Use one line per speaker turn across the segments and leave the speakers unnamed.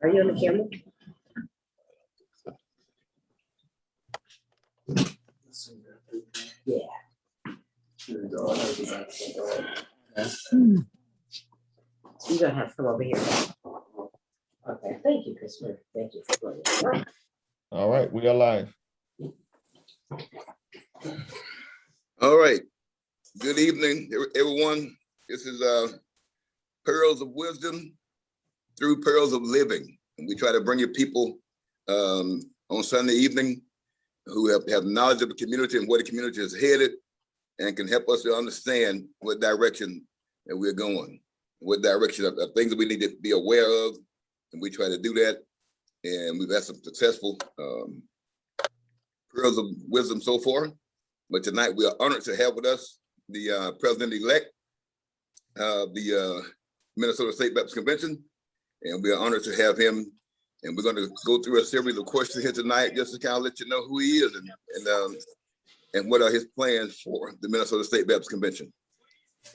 Are you on the camera? Yeah. You're gonna have to come over here. Okay, thank you, Christopher. Thank you for joining.
All right, we are live.
All right. Good evening, everyone. This is Pearls of Wisdom through Pearls of Living. And we try to bring you people on Sunday evening who have knowledge of the community and where the community is headed and can help us to understand what direction that we're going, what direction of things that we need to be aware of. And we try to do that. And we've had some successful Pearls of Wisdom so far. But tonight we are honored to have with us the president-elect of the Minnesota State Baptist Convention. And we are honored to have him. And we're going to go through a series of questions here tonight just to kind of let you know who he is and what are his plans for the Minnesota State Baptist Convention.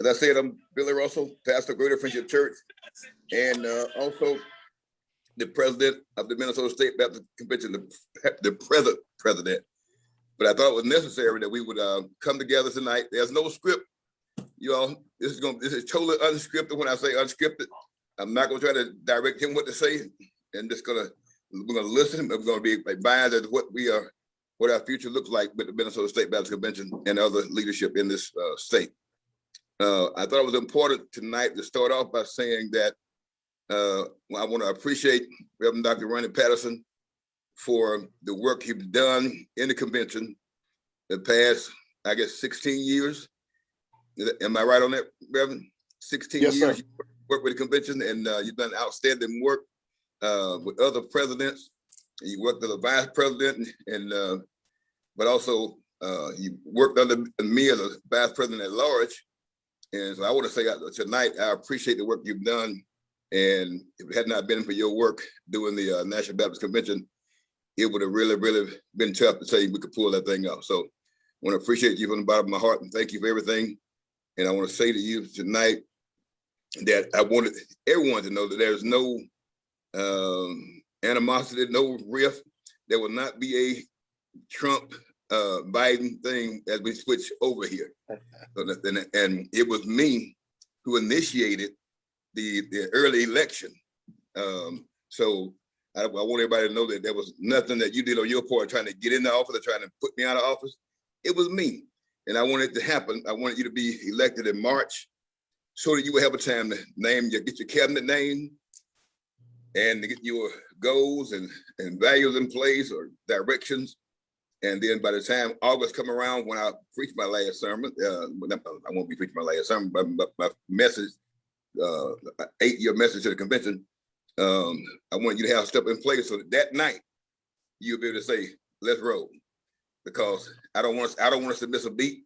As I said, I'm Billy Russell, pastor of Greater Friendship Church, and also the president of the Minnesota State Baptist Convention, the president. But I thought it was necessary that we would come together tonight. There's no script, you all. This is totally unscripted. When I say unscripted, I'm not going to try to direct him what to say, and we're going to listen. We're going to be biased as what our future looks like with the Minnesota State Baptist Convention and other leadership in this state. I thought it was important tonight to start off by saying that I want to appreciate Reverend Dr. Runney Patterson for the work he's done in the convention the past, I guess, 16 years. Am I right on that, Reverend? 16
yes,
years
sir.
you worked with the convention, and you've done outstanding work with other presidents. And you worked as a vice president, and but also you worked under me as a vice president at large. And so I want to say tonight, I appreciate the work you've done. And if it had not been for your work doing the National Baptist Convention, it would have really, really been tough to say we could pull that thing off. So I want to appreciate you from the bottom of my heart and thank you for everything. And I want to say to you tonight that I wanted everyone to know that there's no animosity, no rift. There will not be a Trump Biden thing as we switch over here. And it was me who initiated the early election. So I want everybody to know that there was nothing that you did on your part trying to get in the office or trying to put me out of office. It was me. And I wanted it to happen. I wanted you to be elected in March so that you would have a time to get your cabinet name and to get your goals and values in place or directions. And then by the time August come around, when I preach my last sermon, I won't be preaching my last sermon, but my message, 8-year message to the convention, I want you to have stuff in place so that night you'll be able to say, let's roll. Because I don't want us to miss a beat.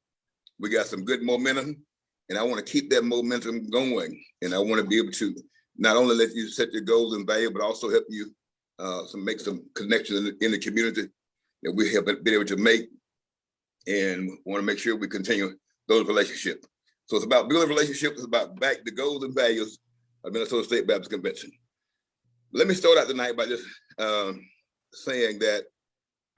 We got some good momentum, and I want to keep that momentum going. And I want to be able to not only let you set your goals and value, but also help you make some connections in the community that we have been able to make, and want to make sure we continue those relationships. So it's about building relationships. It's about back the goals and values of Minnesota State Baptist Convention. Let me start out tonight by just saying that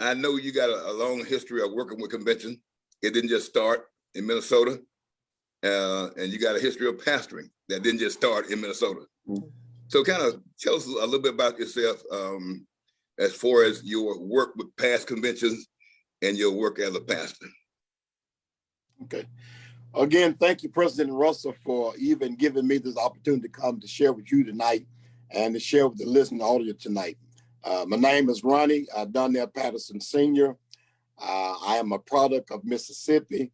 I know you got a long history of working with convention. It didn't just start in Minnesota, and you got a history of pastoring that didn't just start in Minnesota. Mm-hmm. So kind of tell us a little bit about yourself as far as your work with past conventions and your work as a pastor.
Okay. Again, thank you, President Russell, for even giving me this opportunity to come to share with you tonight and to share with the listening audience tonight. My name is Runney Patterson Sr. I am a product of Mississippi.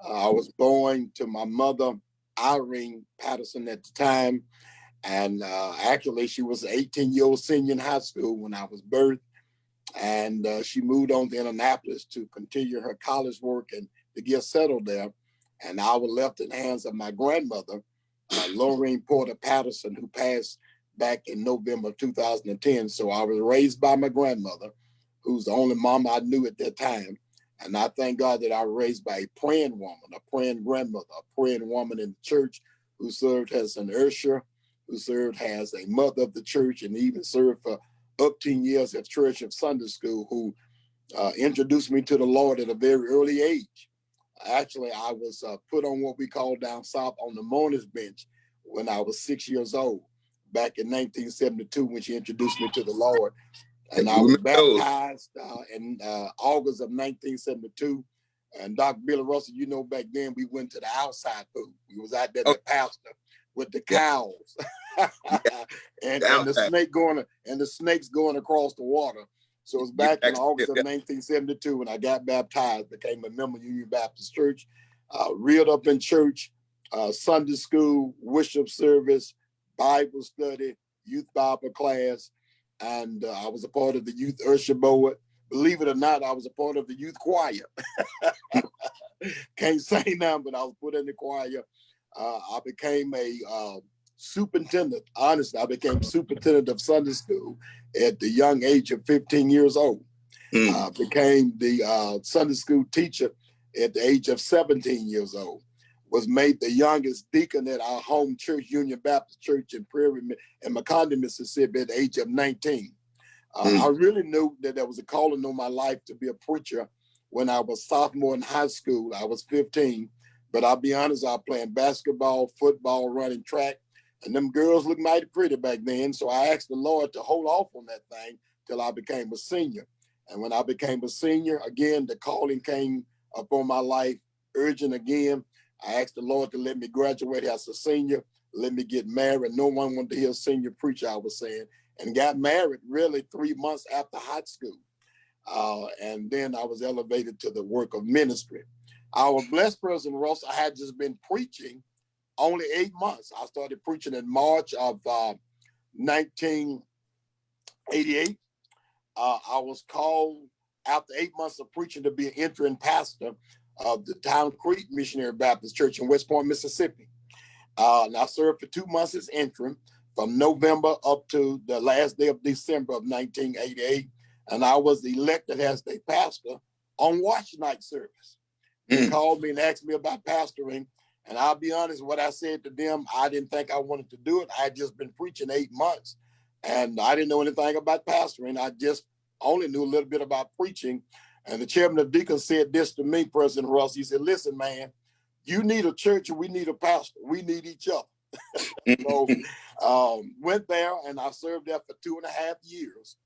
I was born to my mother, Irene Patterson, at the time. And actually, she was an 18-year-old senior in high school when I was birthed. And she moved on to Indianapolis to continue her college work and to get settled there. And I was left in the hands of my grandmother, Lorraine Porter Patterson, who passed back in November of 2010. So I was raised by my grandmother, who's the only mama I knew at that time. And I thank God that I was raised by a praying woman, a praying grandmother, a praying woman in the church who served as an usher, who served as a mother of the church and even served for up 10 years at Church of Sunday School, who introduced me to the Lord at a very early age. Actually, I was put on what we call down south on the mourner's bench when I was 6 years old, back in 1972, when she introduced me to the Lord. And I was baptized in August of 1972. And Dr. Billy Russell, you know, back then we went to the outside pool. We was out there, the pastor with the cows, and the snakes going across the water. So it was back in August of 1972 when I got baptized, became a member of Union Baptist Church, reared up in church, Sunday school, worship service, Bible study, youth Bible class, and I was a part of the youth usher board. Believe it or not, I was a part of the youth choir. Can't say now, but I was put in the choir. I became a superintendent. Honestly, I became superintendent of Sunday school at the young age of 15 years old. Became the Sunday school teacher at the age of 17 years old. Was made the youngest deacon at our home church, Union Baptist Church in Prairie in Macondo, Mississippi, at the age of 19. I really knew that there was a calling on my life to be a preacher when I was sophomore in high school. I was 15, but I'll be honest, I was playing basketball, football, running track, and them girls looked mighty pretty back then. So I asked the Lord to hold off on that thing till I became a senior. And when I became a senior, again, the calling came upon my life, urgent again. I asked the Lord to let me graduate as a senior, let me get married. No one wanted to hear a senior preacher, I was saying, and got married really 3 months after high school. And then I was elevated to the work of ministry. Our blessed President Ross, I had just been preaching only 8 months. I started preaching in March of 1988. I was called after 8 months of preaching to be an interim pastor of the Town Creek Missionary Baptist Church in West Point, Mississippi. And I served for 2 months as interim from November up to the last day of December of 1988. And I was elected as the pastor on watch night service. They called me and asked me about pastoring. And I'll be honest, what I said to them, I didn't think I wanted to do it. I had just been preaching 8 months and I didn't know anything about pastoring. I just only knew a little bit about preaching. And the chairman of deacons said this to me, President Russ. He said, listen, man, you need a church and we need a pastor. We need each other. So went there and I served there for 2.5 years.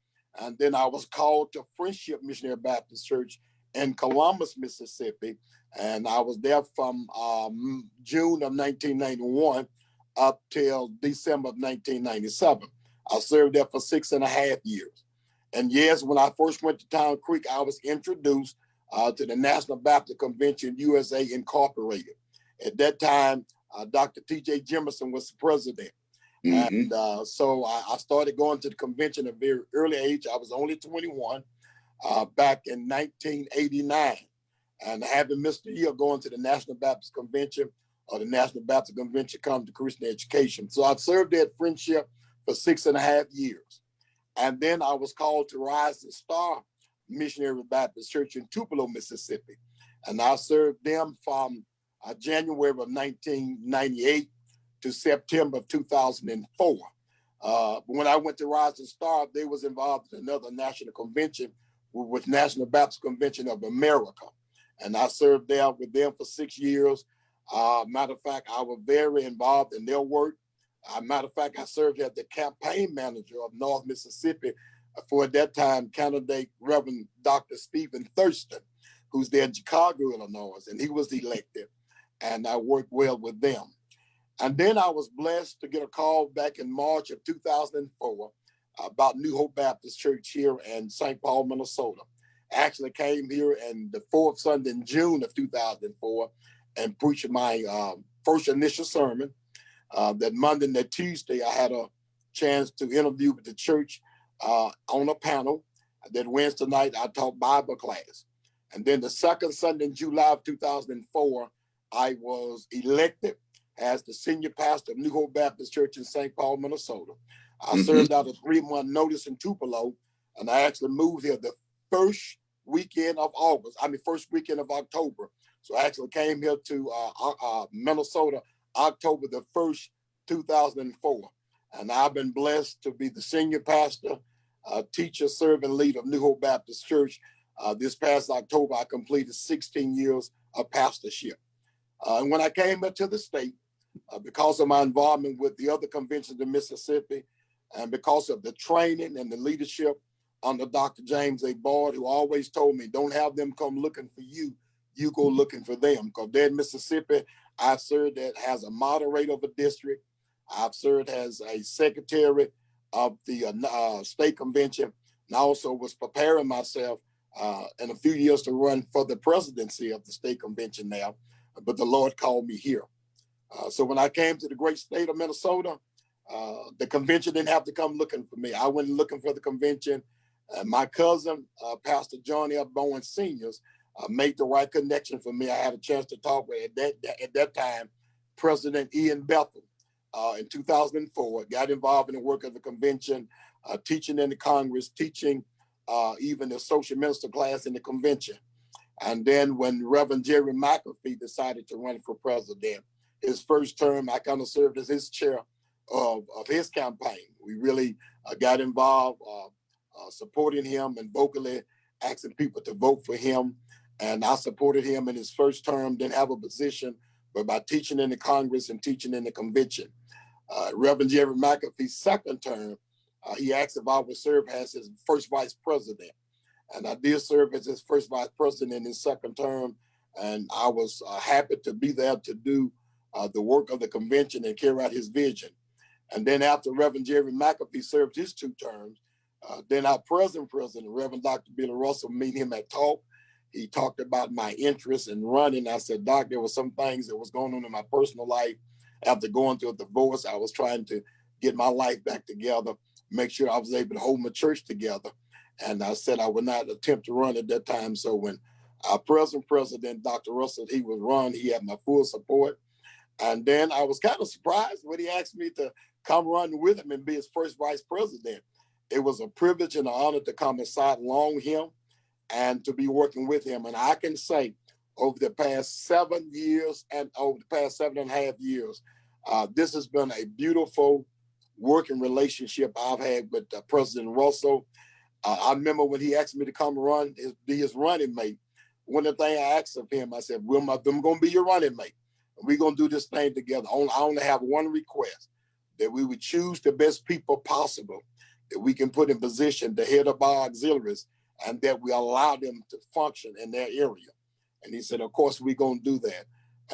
And then I was called to Friendship Missionary Baptist Church in Columbus, Mississippi. And I was there from June of 1991 up till December of 1997. I served there for 6.5 years. And yes, when I first went to Town Creek, I was introduced to the National Baptist Convention USA Incorporated. At that time, Dr. T.J. Jimerson was the president. And so I started going to the convention at a very early age. I was only 21 back in 1989. And having missed a year going to the National Baptist Convention or the National Baptist Convention come to Christian education. So I've served at Friendship for 6.5 years. And then I was called to Rise and Star Missionary Baptist Church in Tupelo, Mississippi. And I served them from January of 1998 to September of 2004. When I went to Rise and Star, they was involved in another national convention with National Baptist Convention of America. And I served there with them for 6 years. Matter of fact, I was very involved in their work. Matter of fact, I served as the campaign manager of North Mississippi for, at that time, candidate Reverend Dr. Stephen Thurston, who's there in Chicago, Illinois, and he was elected. And I worked well with them. And then I was blessed to get a call back in March of 2004 about New Hope Baptist Church here in St. Paul, Minnesota. I actually came here in the 4th Sunday in June of 2004 and preached my first initial sermon. That Monday and that Tuesday, I had a chance to interview with the church on a panel. That Wednesday night, I taught Bible class. And then the 2nd Sunday in July of 2004, I was elected as the senior pastor of New Hope Baptist Church in St. Paul, Minnesota. I served out a 3-month notice in Tupelo, and I actually moved here the first weekend of October. So I actually came here to Minnesota October the 1st, 2004. And I've been blessed to be the senior pastor, teacher, servant leader of New Hope Baptist Church. This past October, I completed 16 years of pastorship. And when I came into the state, because of my involvement with the other conventions in Mississippi, and because of the training and the leadership under Dr. James A. Bard, who always told me, don't have them come looking for you, you go looking for them. Because there in Mississippi, I've served as a moderator of a district. I've served as a secretary of the state convention. And I also was preparing myself in a few years to run for the presidency of the state convention now. But the Lord called me here. So when I came to the great state of Minnesota, the convention didn't have to come looking for me. I went looking for the convention. My cousin, Pastor John F. Bowen Sr., made the right connection for me. I had a chance to talk with, at that time, President Ian Bethel in 2004. Got involved in the work of the convention, teaching in the Congress, teaching even the social minister class in the convention. And then when Reverend Jerry McAfee decided to run for president, his first term, I kind of served as his chair of his campaign. We really got involved supporting him and vocally asking people to vote for him. And I supported him in his first term, didn't have a position, but by teaching in the Congress and teaching in the convention. Reverend Jerry McAfee's second term, he asked if I would serve as his first vice president. And I did serve as his first vice president in his second term. And I was happy to be there to do the work of the convention and carry out his vision. And then after Reverend Jerry McAfee served his 2 terms, then our present president, Reverend Dr. Billy Russell, meet him at Talk. He talked about my interest in running. I said, Doc, there were some things that was going on in my personal life. After going through a divorce, I was trying to get my life back together, make sure I was able to hold my church together. And I said I would not attempt to run at that time. So when our present president, Dr. Russell, he was run, he had my full support. And then I was kind of surprised when he asked me to come run with him and be his first vice president. It was a privilege and an honor to come and side along him and to be working with him. And I can say over the past 7 years and over the past 7.5 years, this has been a beautiful working relationship I've had with President Russell. I remember when he asked me to come run, be his running mate. One of the things I asked of him, I said, I'm going to be your running mate. We're going to do this thing together. I only have one request, that we would choose the best people possible that we can put in position to head up our auxiliaries and that we allow them to function in their area. And he said, of course, we're going to do that.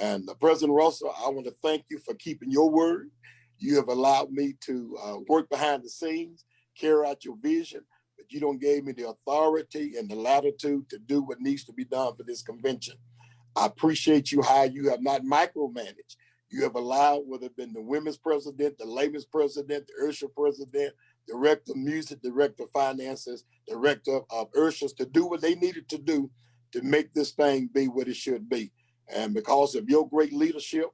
And President Russell, I want to thank you for keeping your word. You have allowed me to work behind the scenes, carry out your vision, but you don't gave me the authority and the latitude to do what needs to be done for this convention. I appreciate you how you have not micromanaged. You have allowed, whether it been the women's president, the layman's president, the Ursha president, director of music, director of finances, director of Urshas, to do what they needed to do to make this thing be what it should be. And because of your great leadership,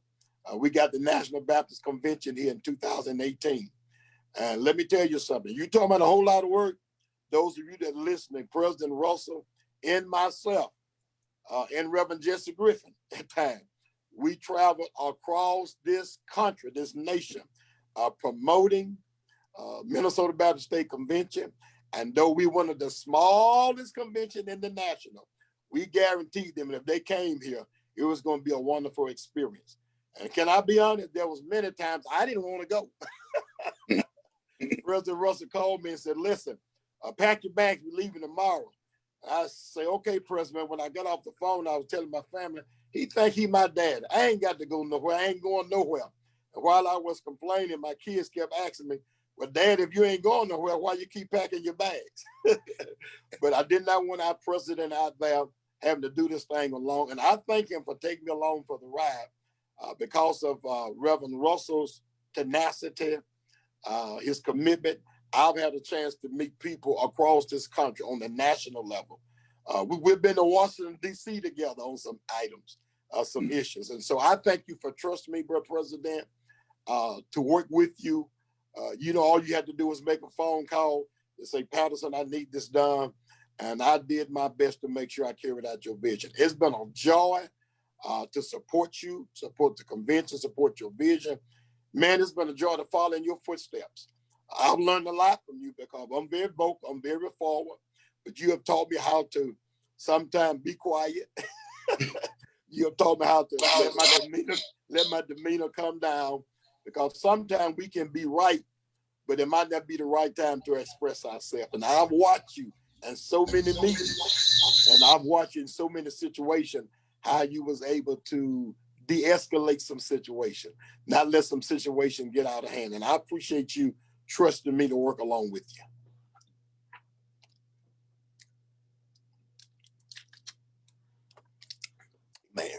we got the National Baptist Convention here in 2018. And let me tell you something. You're talking about a whole lot of work. Those of you that are listening, President Russell and myself, and Reverend Jesse Griffin at time, we traveled across this country, this nation, promoting Minnesota Baptist State Convention. And though we one of the smallest convention in the national, we guaranteed them that if they came here, it was going to be a wonderful experience. And can I be honest, there was many times I didn't want to go. President Russell called me and said, listen, pack your bags, we're leaving tomorrow. I say, okay, President. When I got off the phone, I was telling my family, he think he my dad. I ain't got to go nowhere. I ain't going nowhere. And while I was complaining, my kids kept asking me, well, Dad, if you ain't going nowhere, why you keep packing your bags? But I did not want our president out there having to do this thing alone. And I thank him for taking me along for the ride because of Reverend Russell's tenacity, his commitment. I've had a chance to meet people across this country on the national level. We've been to Washington, D.C. together on some items, some issues. And so I thank you for trusting me, Brother President, to work with you. All you had to do was make a phone call to say, Patterson, I need this done. And I did my best to make sure I carried out your vision. It's been a joy to support you, support the convention, support your vision. Man, it's been a joy to follow in your footsteps. I've learned a lot from you because I'm very vocal, I'm very forward, but you have taught me how to sometimes be quiet. You have taught me how to let my demeanor come down, because sometimes we can be right, but it might not be the right time to express ourselves. And I've watched you in so many meetings, and I've watched you in so many situations, how you was able to de-escalate some situation, not let some situation get out of hand. And I appreciate you trusting me to work along with you. Man,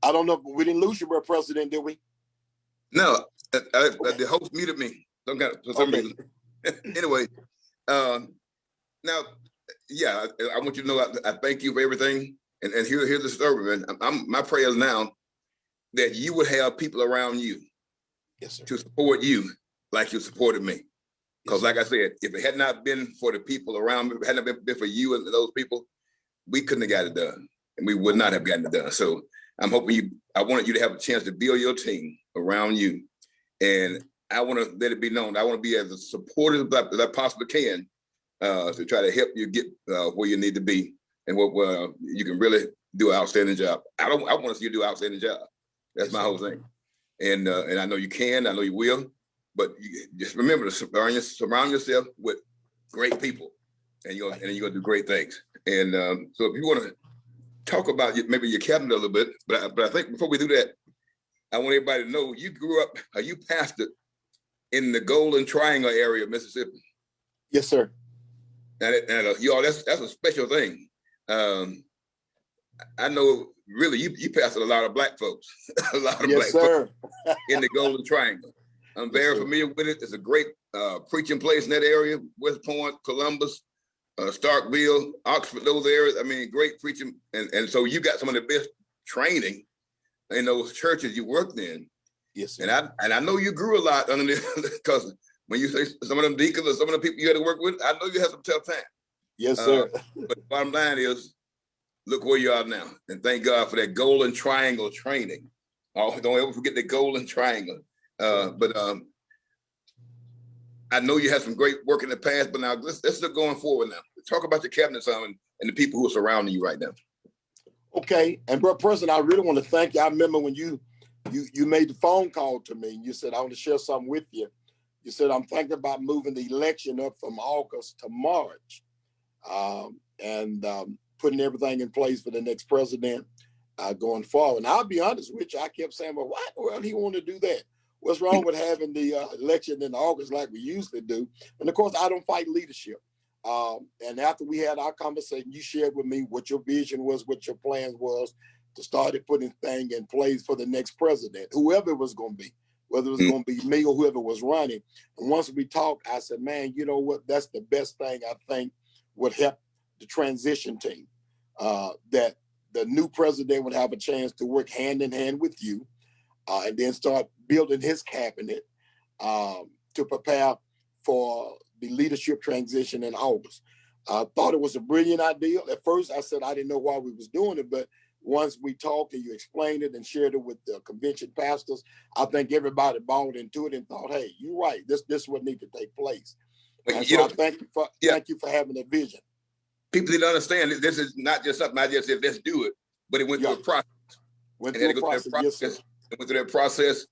I don't know, but we didn't lose you, bro, President, did we?
No, the host muted me for some reason. Anyway, now, yeah, I want you to know I thank you for everything. And here's the story, man. My prayer is now that you would have people around you,
yes, sir,
to support you like you supported me. Because like I said, if it had not been for the people around me, if it had not been for you and those people, we couldn't have got it done. And we would not have gotten it done. So I'm hoping I wanted you to have a chance to build your team around you. And I want to let it be known, I want to be as supportive as I possibly can to try to help you get where you need to be and where you can really do an outstanding job. I want to see you do an outstanding job. That's my whole thing. And I know you can, I know you will, but you just remember to surround yourself with great people, and you're gonna do great things. And so if you want to talk about maybe your cabinet a little bit, but I think before we do that, I want everybody to know you grew up, you pastored in the Golden Triangle area of Mississippi.
Yes, sir.
And y'all, that's a special thing. I know really you pastored a lot of black folks, a lot of
yes,
black
sir.
folks in the Golden Triangle. I'm very familiar with it. It's a great preaching place in that area, West Point, Columbus, Starkville, Oxford, those areas. I mean, great preaching. And so you got some of the best training in those churches you worked in.
Yes, sir.
And I know you grew a lot under this, because when you say some of them deacons or some of the people you had to work with, I know you had some tough time.
Yes, sir.
But the bottom line is, look where you are now. And thank God for that Golden Triangle training. Oh, don't ever forget the Golden Triangle. But I know you had some great work in the past, but now let's look going forward now. Talk about your cabinet some and the people who are surrounding you right now.
Okay. And bro, President, I really want to thank you. I remember when you made the phone call to me and you said, I want to share something with you. You said, I'm thinking about moving the election up from August to March, and putting everything in place for the next president going forward. And I'll be honest with you, I kept saying, well, why in the world he want to do that? What's wrong with having the election in August like we usually do? And of course, I don't fight leadership. And after we had our conversation, you shared with me what your vision was, what your plans was to start putting things in place for the next president, whoever it was going to be, whether it was going to be me or whoever was running. And once we talked, I said, man, you know what? That's the best thing I think would help the transition team, that the new president would have a chance to work hand in hand with you, and then start building his cabinet to prepare for the leadership transition in August. I thought it was a brilliant idea. At first, I said I didn't know why we was doing it, but once we talked and you explained it and shared it with the convention pastors, I think everybody bought into it and thought, hey, you're right. This is what needs to take place. And so I thank you for having that vision.
People need to understand that this is not just something I just said, let's do it, but it went through a process.
Went through
that process,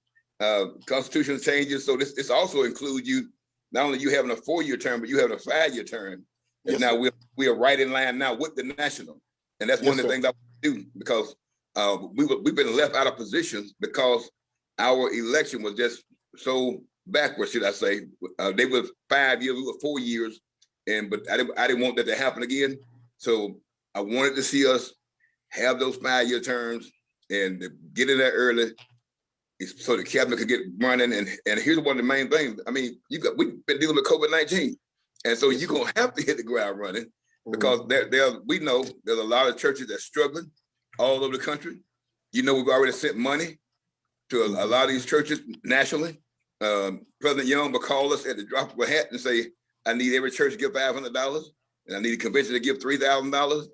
constitutional changes. So this also includes you, not only you having a 4-year term, but you having a 5-year term. And now we are right in line now with the national. And that's one of the things I want to do, because we've been left out of positions because our election was just so backwards, should I say. They were 5 years, we were 4 years. But I didn't want that to happen again. So I wanted to see us have those 5-year terms and get in there early so the cabinet could get running. And here's one of the main things. I mean, we've been dealing with COVID-19. And so you're going to have to hit the ground running, because we know there's a lot of churches that's struggling all over the country. You know, we've already sent money to a lot of these churches nationally. President Young will call us at the drop of a hat and say, I need every church to give $500, and I need a convention to give $3,000.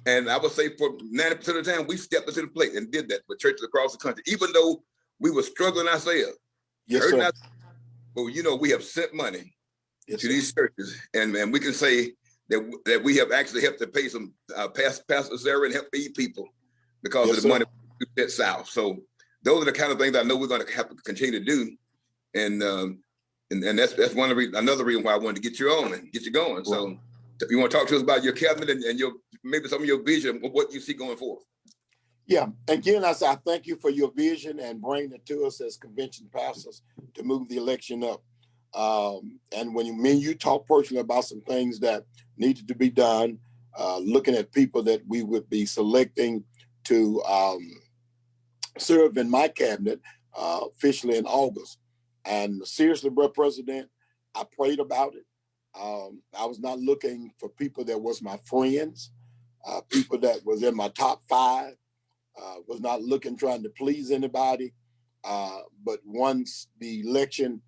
And I would say for 90% of the time, we stepped into the plate and did that for churches across the country, even though we were struggling ourselves.
Yes,
Hurting
sir.
But you know, we have sent money
Yes,
to
sir.
these churches, and we can say that we have actually helped to pay some pastor Sarah and help feed people because
Yes,
of the
sir.
money we sent south. So those are the kind of things I know we're going to have to continue to do, and that's one of the another reason why I wanted to get you on and get you going. So
Right.
if you want to talk to us about your cabinet and your maybe some of your vision of what you see going forward.
Yeah. Again, I thank you for your vision and bringing it to us as convention pastors to move the election up. And when you talk personally about some things that needed to be done, looking at people that we would be selecting to serve in my cabinet officially in August. And seriously, bro, President, I prayed about it. I was not looking for people that was my friends, people that was in my top 5. Was not looking, trying to please anybody. But once the election,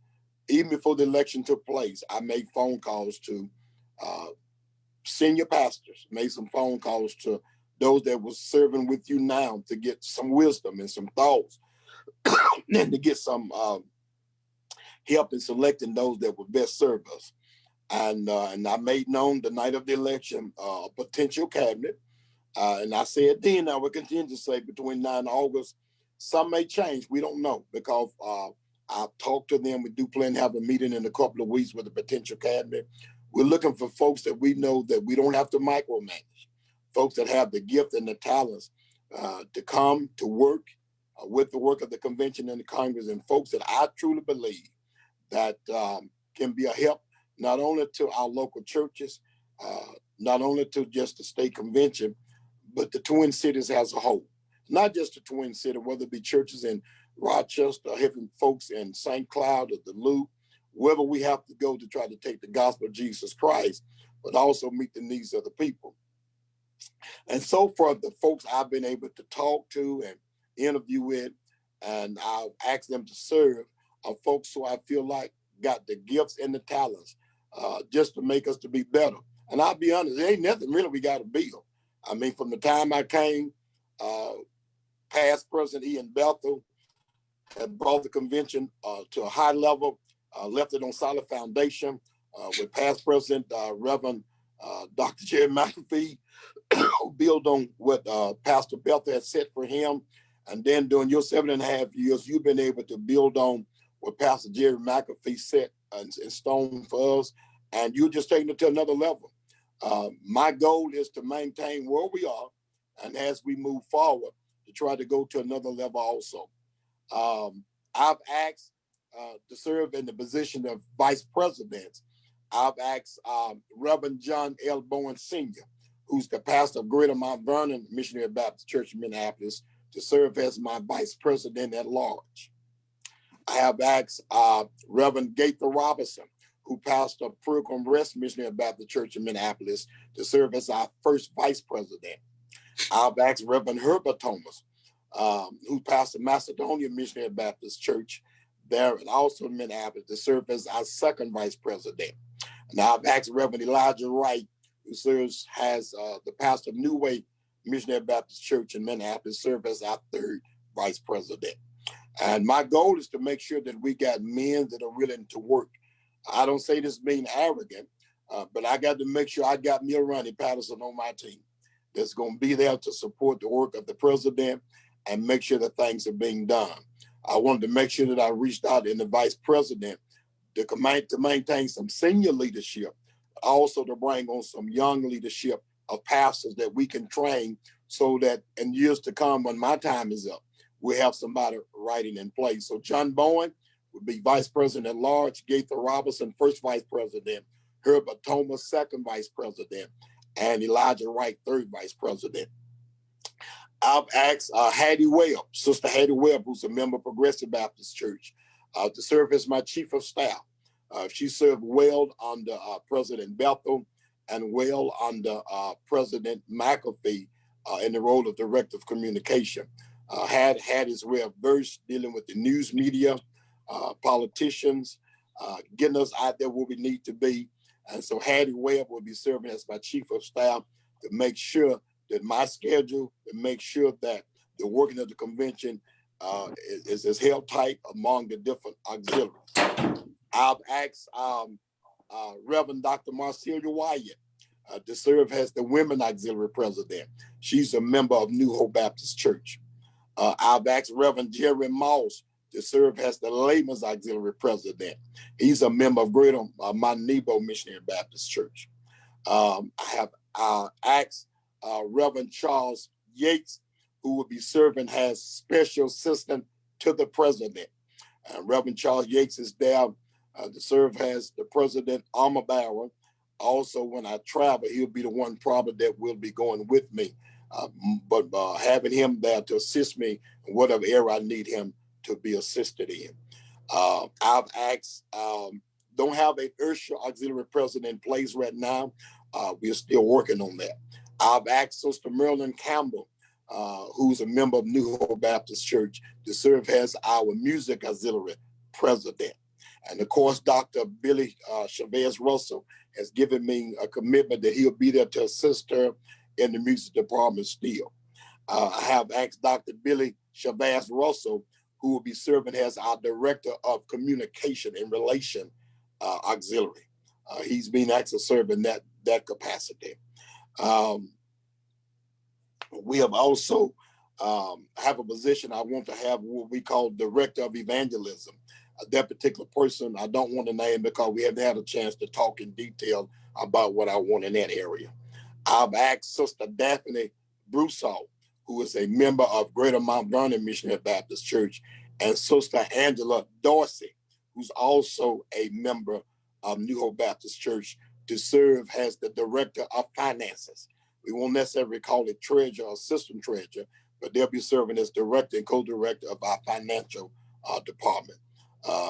even before the election took place, I made phone calls to senior pastors, made some phone calls to those that was serving with you now to get some wisdom and some thoughts and to get some help in selecting those that would best serve us. And I made known the night of the election a potential cabinet. And I said then, I will continue to say between now and August, some may change. We don't know because I've talked to them. We do plan to have a meeting in a couple of weeks with a potential cabinet. We're looking for folks that we know that we don't have to micromanage, folks that have the gift and the talents to come to work with the work of the convention and the Congress, and folks that I truly believe that can be a help not only to our local churches, not only to just the state convention, but the Twin Cities as a whole. Not just the Twin City, whether it be churches in Rochester, helping folks in St. Cloud or Duluth, wherever we have to go to try to take the gospel of Jesus Christ, but also meet the needs of the people. And so far, the folks I've been able to talk to and interview with, and I've asked them to serve, are folks who I feel like got the gifts and the talents just to make us to be better. And I'll be honest, there ain't nothing really we got to build. I mean, from the time I came, past President Ian Bethel had brought the convention to a high level, left it on solid foundation with past President Reverend Dr. Jerry McAfee, who built on what Pastor Bethel had set for him. And then during your 7.5 years, you've been able to build on what Pastor Jerry McAfee set in stone for us. And you're just taking it to another level. My goal is to maintain where we are, and as we move forward, to try to go to another level also. I've asked to serve in the position of vice president. I've asked Reverend John L. Bowen Sr., who's the pastor of Greater Mount Vernon Missionary Baptist Church in Minneapolis, to serve as my vice president at large. I have asked Reverend Gaither Robinson, who pastored Pilgrim Rest Missionary Baptist Church in Minneapolis, to serve as our first vice president. I've asked Reverend Herbert Thomas, who pastored Macedonia Missionary Baptist Church there and also in Minneapolis, to serve as our second vice president. And I've asked Reverend Elijah Wright, who serves as the pastor of New Way Missionary Baptist Church in Minneapolis, serve as our third vice president. And my goal is to make sure that we got men that are willing to work. I don't say this being arrogant, but I got to make sure I got me a Runney Patterson on my team that's going to be there to support the work of the president and make sure that things are being done. I wanted to make sure that I reached out in the vice president to maintain some senior leadership, also to bring on some young leadership of pastors that we can train so that in years to come, when my time is up, we have somebody writing in place. So John Bowen would be vice president at large, Gaither Robinson, first vice president, Herbert Thomas, second vice president, and Elijah Wright, third vice president. I've asked Hattie Webb, Sister Hattie Webb, who's a member of Progressive Baptist Church, to serve as my chief of staff. She served well under President Bethel and well under President McAfee in the role of director of communication. Had his way of verse dealing with the news media, politicians, getting us out there where we need to be. And so Hattie Webb will be serving as my chief of staff to make sure that my schedule, to make sure that the working of the convention is held tight among the different auxiliaries. I've asked Reverend Dr. Marcelia Wyatt to serve as the women auxiliary president. She's a member of New Hope Baptist Church. I've asked Reverend Jerry Moss to serve as the layman's auxiliary president. He's a member of Greater Montego Missionary Baptist Church. I have asked Reverend Charles Yates, who will be serving as special assistant to the president. Reverend Charles Yates is there to serve as the president armor bearer. Also, when I travel, he'll be the one probably that will be going with me. But having him there to assist me in whatever area I need him to be assisted in. I've asked, don't have an Ursha auxiliary president in place right now. We're still working on that. I've asked Sister Marilyn Campbell, who's a member of New Hope Baptist Church, to serve as our music auxiliary president. And of course, Dr. Billy Chavez Russell has given me a commitment that he'll be there to assist her in the music department still. I have asked Dr. Billy Chavez Russell, who will be serving as our director of communication and relation auxiliary. He's been asked to serve in that capacity. We have also have a position I want to have what we call director of evangelism. That particular person, I don't want to name because we haven't had a chance to talk in detail about what I want in that area. I've asked Sister Daphne Broussard, who is a member of Greater Mount Vernon Missionary Baptist Church, and Sister Angela Dorsey, who's also a member of New Hope Baptist Church, to serve as the director of finances. We won't necessarily call it treasurer or assistant treasurer, but they'll be serving as director and co-director of our financial department.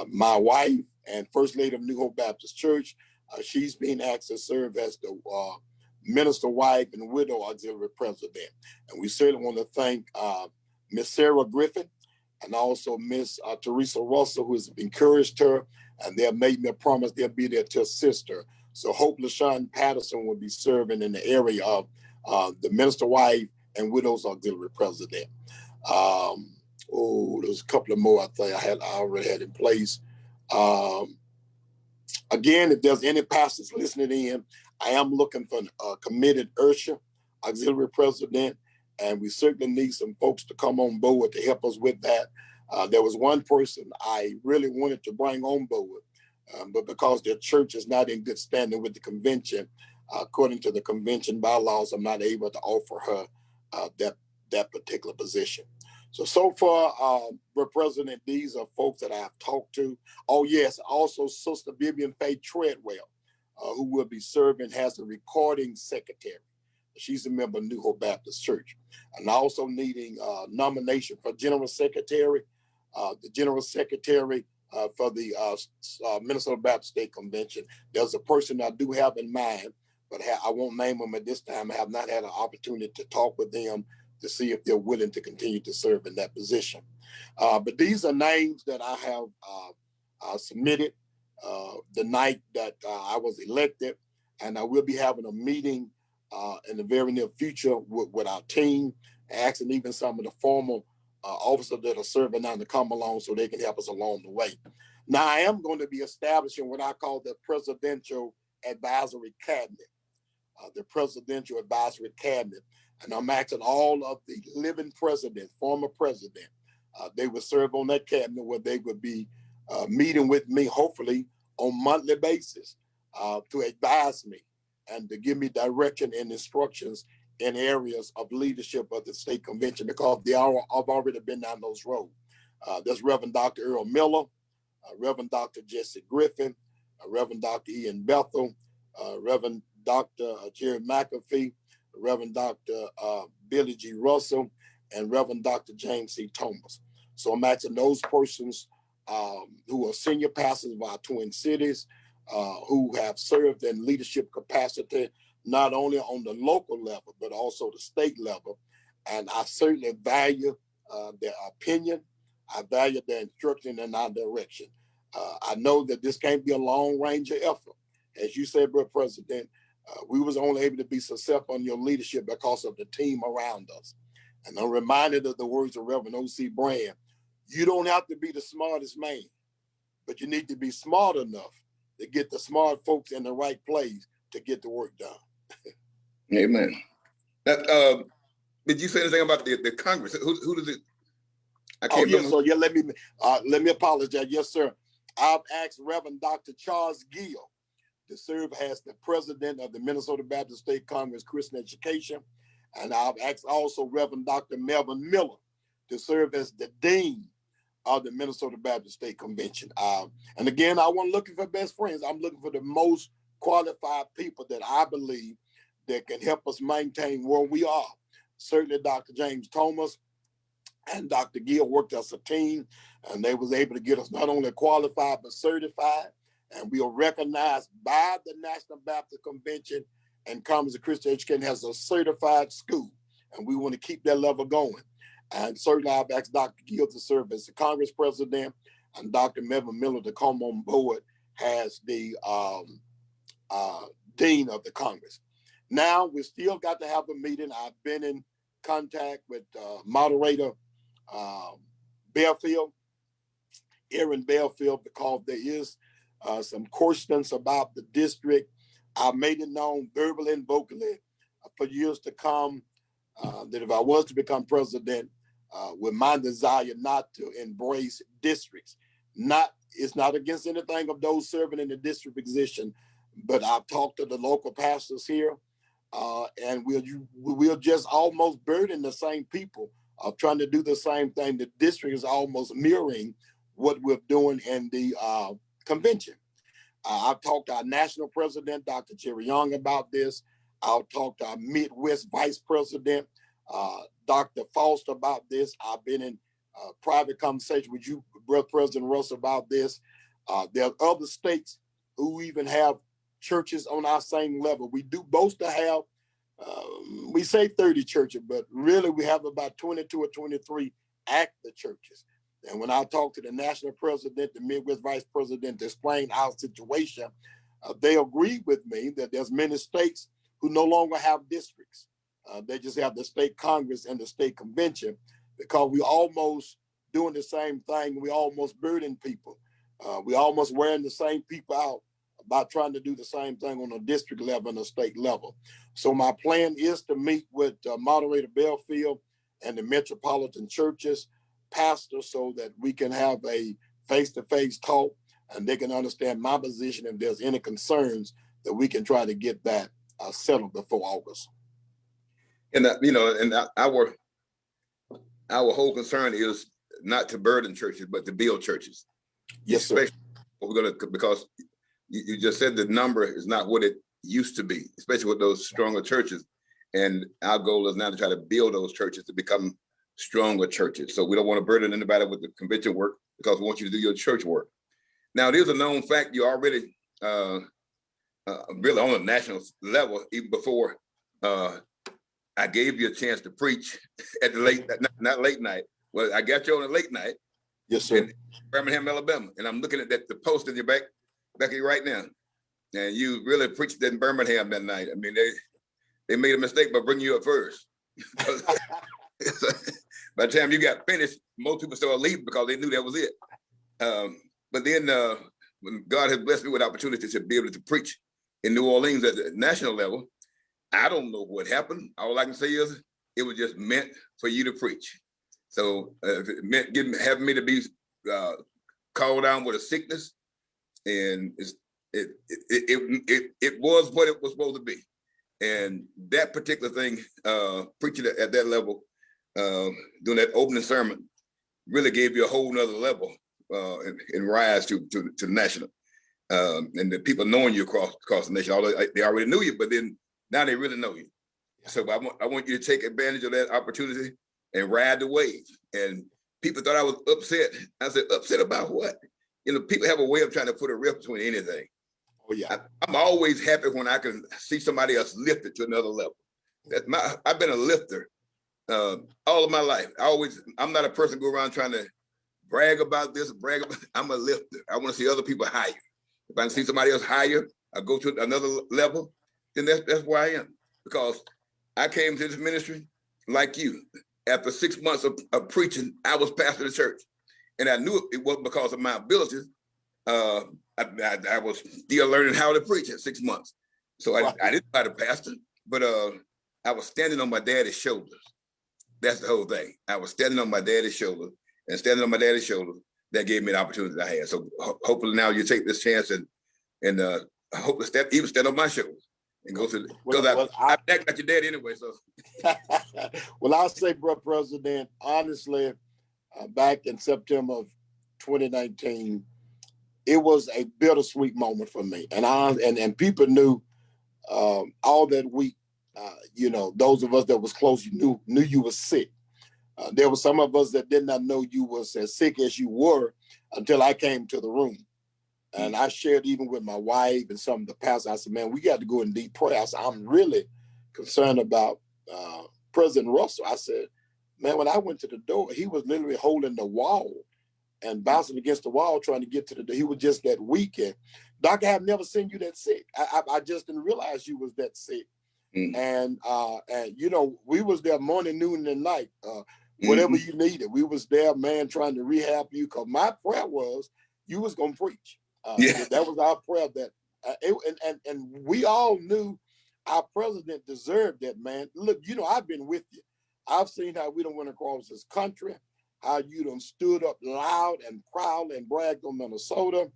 My wife and First Lady of New Hope Baptist Church, she's being asked to serve as the minister wife and widow auxiliary president. And we certainly want to thank Miss Sarah Griffin and also Miss Teresa Russell, who has encouraged her, and they've made me a promise they'll be there to assist her. So Hope LaShawn Patterson will be serving in the area of the minister wife and widows auxiliary president. There's a couple of more I think I already had in place. Again, if there's any pastors listening in, I am looking for a committed Ursha auxiliary president, and we certainly need some folks to come on board to help us with that. There was one person I really wanted to bring on board, but because their church is not in good standing with the convention, according to the convention bylaws, I'm not able to offer her that particular position. So far, President, these are folks that I've talked to. Oh yes, also Sister Vivian Faye Treadwell, who will be serving as a recording secretary. She's a member of New Hope Baptist Church. And also needing nomination for general secretary, the general secretary for the Minnesota Baptist State Convention. There's a person I do have in mind, but I won't name them at this time. I have not had an opportunity to talk with them to see if they're willing to continue to serve in that position. But these are names that I have submitted the night that I was elected, and I will be having a meeting in the very near future with our team, asking even some of the former officers that are serving now to come along so they can help us along the way. Now, I am going to be establishing what I call the Presidential Advisory Cabinet, the Presidential Advisory Cabinet. And I'm asking all of the living presidents, former president, they would serve on that cabinet where they would be meeting with me, hopefully on a monthly basis, to advise me and to give me direction and instructions in areas of leadership of the state convention, because I've already been down those roads. There's Reverend Dr. Earl Miller, Reverend Dr. Jesse Griffin, Reverend Dr. Ian Bethel, Reverend Dr. Jerry McAfee, Reverend Dr. Billy G. Russell, and Reverend Dr. James C. Thomas. So I'm asking those persons who are senior pastors of our Twin Cities, who have served in leadership capacity, not only on the local level, but also the state level. And I certainly value their opinion. I value their instruction and our direction. I know that this can't be a long range effort. As you said, Brother President, we was only able to be successful in your leadership because of the team around us. And I'm reminded of the words of Reverend O.C. Brand, You don't have to be the smartest man, but you need to be smart enough to get the smart folks in the right place to get the work done.
Amen. That, did you say anything about the Congress? Who does it? I
Oh,
can't
yes,
remember.
so yeah, let me apologize. Yes, sir. I've asked Reverend Dr. Charles Gill to serve as the president of the Minnesota Baptist State Congress Christian Education. And I've asked also Reverend Dr. Melvin Miller to serve as the dean of the Minnesota Baptist State Convention. And again, I wasn't looking for best friends. I'm looking for the most qualified people that I believe that can help us maintain where we are. Certainly Dr. James Thomas and Dr. Gill worked as a team, and they was able to get us not only qualified, but certified. And we are recognized by the National Baptist Convention and Congress of Christian Education as a certified school. And we want to keep that level going. And certainly I've asked Dr. Gill to serve as the Congress president and Dr. Melvin Miller to come on board as the dean of the Congress. Now we still got to have a meeting. I've been in contact with moderator Belfield, Aaron Belfield, because there is some questions about the district. I made it known verbally and vocally for years to come that if I was to become president, with my desire not to embrace districts. It's not against anything of those serving in the district position, but I've talked to the local pastors here, and we'll just almost burden the same people of trying to do the same thing. The district is almost mirroring what we're doing in the convention. I've talked to our national president, Dr. Jerry Young, about this. I'll talk to our Midwest vice president, Dr. Foster, about this. I've been in private conversation with you, Brother President Russ, about this. There are other states who even have churches on our same level. We do boast to have, we say 30 churches, but really we have about 22 or 23 active churches. And when I talked to the national president, the Midwest vice president, to explain our situation, they agreed with me that there's many states who no longer have districts. They just have the state Congress and the state convention, because we almost doing the same thing. We almost burden people. We almost wearing the same people out by trying to do the same thing on a district level and a state level. So my plan is to meet with moderator Belfield and the metropolitan churches, pastors, so that we can have a face-to-face talk and they can understand my position. If there's any concerns, that we can try to get that settled before August.
And our whole concern is not to burden churches, but to build churches.
Yes, sir.
Because you just said the number is not what it used to be, especially with those stronger churches. And our goal is now to try to build those churches to become stronger churches. So we don't want to burden anybody with the convention work, because we want you to do your church work. Now, it is a known fact you already really on a national level, even before I gave you a chance to preach at the not late night. Well, I got you on a late night.
Yes, sir.
In Birmingham, Alabama. And I'm looking at the post in your back of you right now. And you really preached in Birmingham that night. I mean, they made a mistake by bringing you up first. By the time you got finished, most people started leaving because they knew that was it. But then when God has blessed me with opportunities to be able to preach in New Orleans at the national level, I don't know what happened. All I can say is it was just meant for you to preach. So it meant having me to be called down with a sickness, and it was what it was supposed to be. And that particular thing, preaching at that level, doing that opening sermon, really gave you a whole nother level and rise to the national. And the people knowing you across the nation, although they already knew you, but then now they really know you. So I want you to take advantage of that opportunity and ride the wave. And people thought I was upset. I said, upset about what? You know, people have a way of trying to put a rift between anything.
Oh yeah.
I'm always happy when I can see somebody else lifted to another level. I've been a lifter all of my life. I'm not a person who go around trying to brag about this, I'm a lifter. I want to see other people higher. If I can see somebody else higher, I go to another level, then that's where I am. Because I came to this ministry like you. After 6 months of preaching, I was pastor of the church. and I knew it wasn't because of my abilities. I was still learning how to preach at 6 months. So I didn't know how to pastor, but I was standing on my daddy's shoulders. That's the whole thing. I was standing on my daddy's shoulders, and standing on my daddy's shoulders, that gave me the opportunity that I had. So hopefully now you take this chance and I hope to even stand on my shoulders and go to, because I act like your dad anyway. So,
well, I'll say, bro, President, honestly, back in September of 2019, it was a bittersweet moment for me, and people knew all that week. You know, those of us that was close, you knew you were sick. There were some of us that did not know you was as sick as you were until I came to the room. And I shared even with my wife and some of the pastors. I said, man, we got to go in deep prayer. I said, I'm really concerned about President Russell. I said, man, when I went to the door, he was literally holding the wall and bouncing against the wall trying to get to the door. He was just that weak. And Doctor, I have never seen you that sick. I just didn't realize you was that sick. And you know, we was there morning, noon, and night. Whatever you needed, we was there, man, trying to rehab you. Because my prayer was you was gonna preach. That was our prayer. That and we all knew our president deserved that, man. Look, you know, I've been with you. I've seen how we done went across this country, how you done stood up loud and proud and bragged on Minnesota.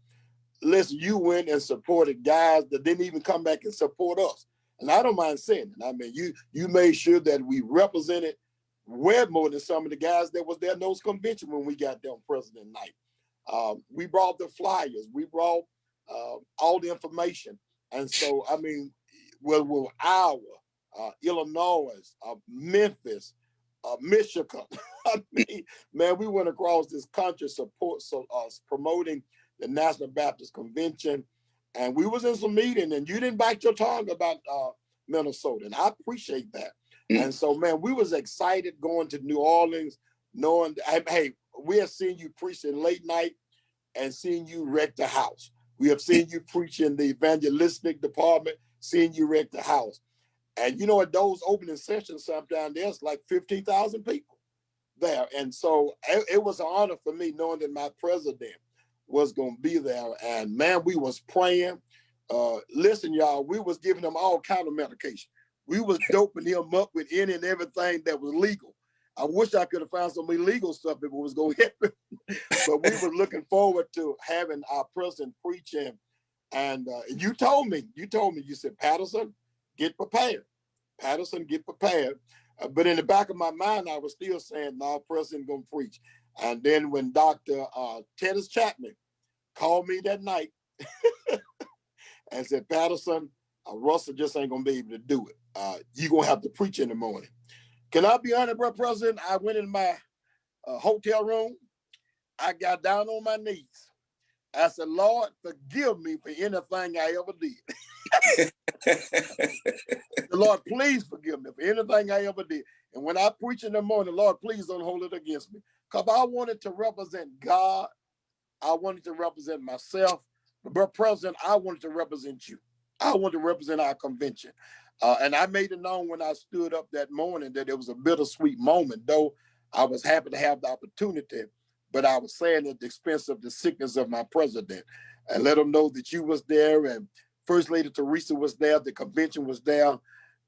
Listen, you went and supported guys that didn't even come back and support us. And I don't mind saying it. I mean, you made sure that we represented way more than some of the guys that was there at those convention when we got there on President Night. We brought the flyers. We brought all the information. And so, I mean, well, Iowa, Illinois, Memphis, Michigan. I mean, man, we went across this country promoting the National Baptist Convention. And we was in some meeting, and you didn't bite your tongue about Minnesota, and I appreciate that. And so, man, we was excited going to New Orleans, knowing that, hey, we have seen you preach in late night and seen you wreck the house. We have seen you preach in the evangelistic department, seen you wreck the house. And you know, at those opening sessions, sometimes there's like 15,000 people there. And so it was an honor for me knowing that my president was going to be there. And man, we was praying. Listen, y'all, we was giving him all kind of medication. We was doping him up with any and everything that was legal. I wish I could have found some illegal stuff if it was going to happen. But we were looking forward to having our president preaching. And you told me, you said, Patterson, get prepared. Patterson, get prepared. But in the back of my mind, I was still saying, no, president going to preach. And then when Dr. Teddy Chapman called me that night and said, Patterson, Russell just ain't going to be able to do it. You're going to have to preach in the morning. Can I be honest, bro, President? I went in my hotel room. I got down on my knees. I said, Lord, forgive me for anything I ever did. Lord, please forgive me for anything I ever did. And when I preach in the morning, Lord, please don't hold it against me. Because I wanted to represent God. I wanted to represent myself. But President, I wanted to represent you. I wanted to represent our convention. And I made it known when I stood up that morning that it was a bittersweet moment, though I was happy to have the opportunity, but I was saying at the expense of the sickness of my president. And let them know that you was there and First Lady Teresa was there, the convention was there.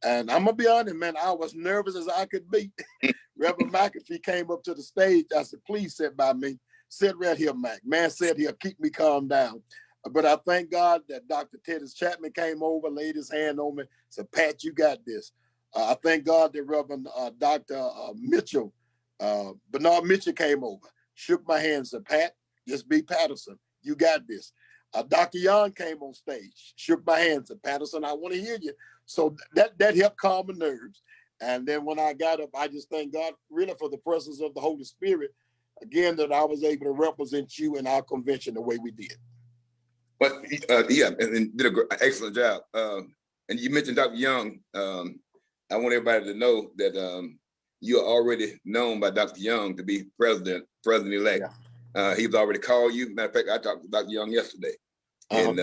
And I'm gonna be honest, man, I was nervous as I could be. Reverend McAfee came up to the stage. I said, please sit by me. Sit right here, Mac. Man said he'll keep me calm down. But I thank God that Dr. Teddy Chapman came over, laid his hand on me, said, Pat, you got this. I thank God that Reverend Dr. Mitchell, Bernard Mitchell came over, shook my hand, said, Pat, just be Patterson. You got this. Dr. Young came on stage, shook my hand, said, Patterson, I want to hear you. So that helped calm my nerves. And then when I got up, I just thank God really for the presence of the Holy Spirit, again, that I was able to represent you in our convention the way we did.
But yeah, and did an excellent job. And you mentioned Dr. Young. I want everybody to know that you are already known by Dr. Young to be president-elect. Yeah. He's already called you. Matter of fact, I talked to Dr. Young yesterday. And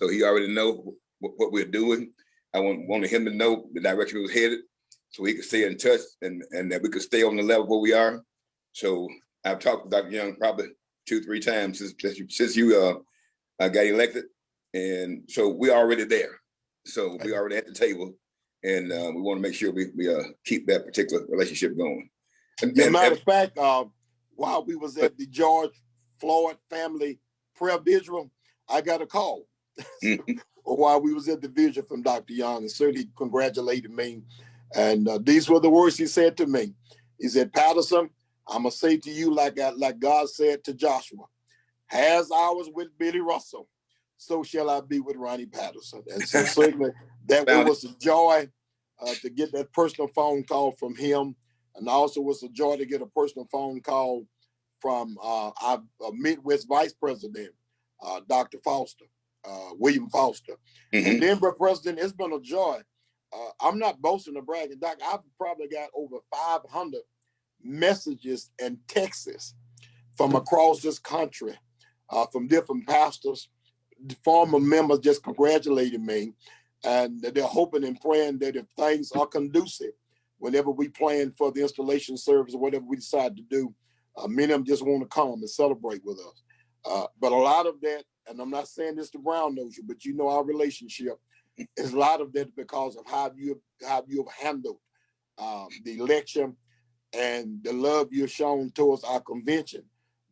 so he already know what we're doing. I wanted him to know the direction we was headed so he could stay in touch and that we could stay on the level where we are. So I've talked to Dr. Young probably 2-3 times since you got elected, and so we're already there. So we already at the table, and we want to make sure we keep that particular relationship going.
As a matter of fact, while we was at the George Floyd family prayer vigil, I got a call. Or while we was at the vigil from Dr. Young, and certainly congratulated me. And these were the words he said to me. He said, Patterson, I'm gonna say to you like God said to Joshua, as I was with Billy Russell, so shall I be with Runney Patterson. And so certainly that was a joy to get that personal phone call from him. And also was a joy to get a personal phone call from our Midwest Vice President, Dr. Foster, William Foster. And then, President, it's been a joy. I'm not boasting or bragging, Doc. I've probably got over 500 messages and texts from across this country, from different pastors, former members just congratulating me. And they're hoping and praying that if things are conducive, whenever we plan for the installation service or whatever we decide to do, many of them just want to come and celebrate with us. But a lot of that, and I'm not saying this to brown nose you, but you know our relationship, is a lot of that because of how you've handled the election and the love you've shown towards our convention,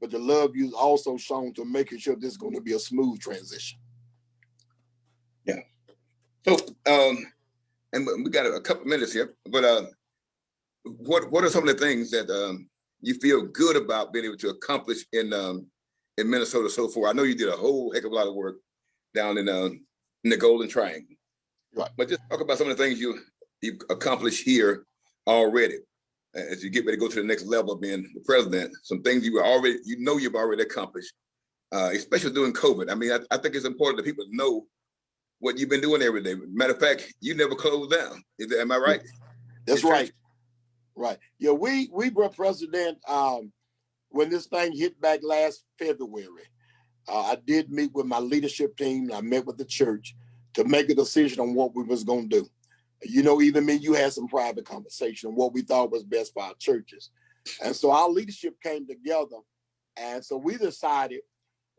but the love you've also shown to making sure this is going to be a smooth transition.
Yeah. So, and we got a couple minutes here, but what are some of the things that you feel good about being able to accomplish in Minnesota so far? I know you did a whole heck of a lot of work down in the Golden Triangle, right? But just talk about some of the things you've accomplished here already as you get ready to go to the next level of being the president. Some things you've already accomplished, especially during COVID. I mean, I think it's important that people know what you've been doing every day. Matter of fact, you never closed down. Am I right?
That's right. Right. Yeah, we were president when this thing hit back last February. I did meet with my leadership team. I met with the church to make a decision on what we was going to do. You know, even me, you had some private conversation on what we thought was best for our churches. And so our leadership came together. And so we decided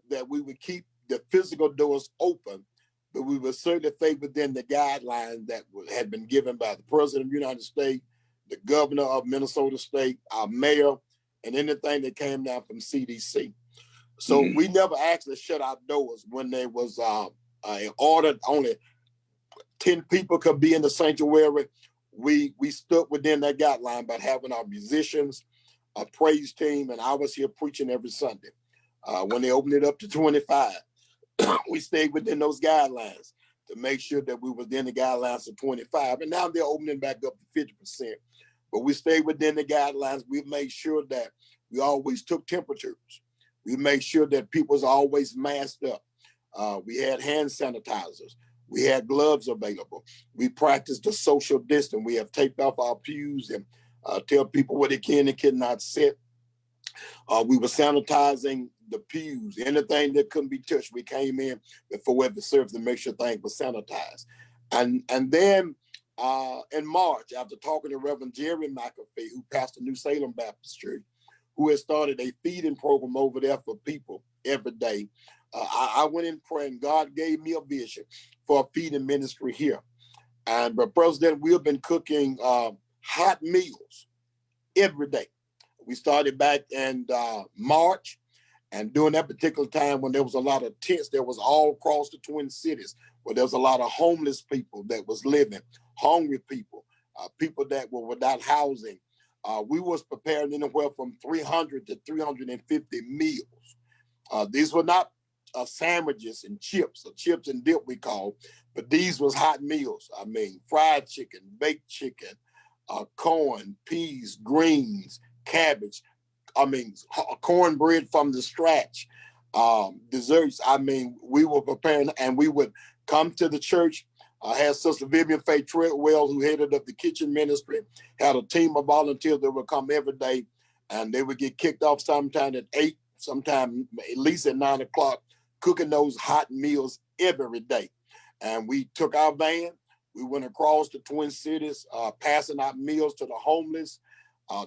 that we would keep the physical doors open, but we would certainly stay within the guidelines that had been given by the President of the United States, the governor of Minnesota State, our mayor, and anything that came down from CDC. So we never actually shut our doors when there was an order only 10 people could be in the sanctuary. We stood within that guideline by having our musicians, a praise team, and I was here preaching every Sunday. When they opened it up to 25, we stayed within those guidelines to make sure that we were within the guidelines of 25. And now they're opening back up to 50%. But we stayed within the guidelines. We made sure that we always took temperatures. We made sure that people was always masked up. We had hand sanitizers. We had gloves available. We practiced the social distance. We have taped off our pews and tell people where they can and cannot sit. We were sanitizing the pews. Anything that couldn't be touched, we came in before every service to make sure things were sanitized. And then in March, after talking to Reverend Jerry McAfee, who pastored New Salem Baptist Church, who has started a feeding program over there for people every day, I went in prayer and God gave me a vision for a feeding ministry here. And but President, we have been cooking hot meals every day. We started back in March, and during that particular time when there was a lot of tents, there was all across the Twin Cities, where there was a lot of homeless people that was living, hungry people, people that were without housing. We was preparing anywhere from 300 to 350 meals. These were not sandwiches and chips, or chips and dip we call, but these was hot meals. I mean, fried chicken, baked chicken, corn, peas, greens, cabbage. I mean, cornbread from the scratch, desserts. I mean, we were preparing, and we would come to the church. I had Sister Vivian Faye Treadwell, who headed up the kitchen ministry, had a team of volunteers that would come every day, and they would get kicked off sometime at 8, sometime at least at 9 o'clock, cooking those hot meals every day. And we took our van, we went across the Twin Cities, passing out meals to the homeless,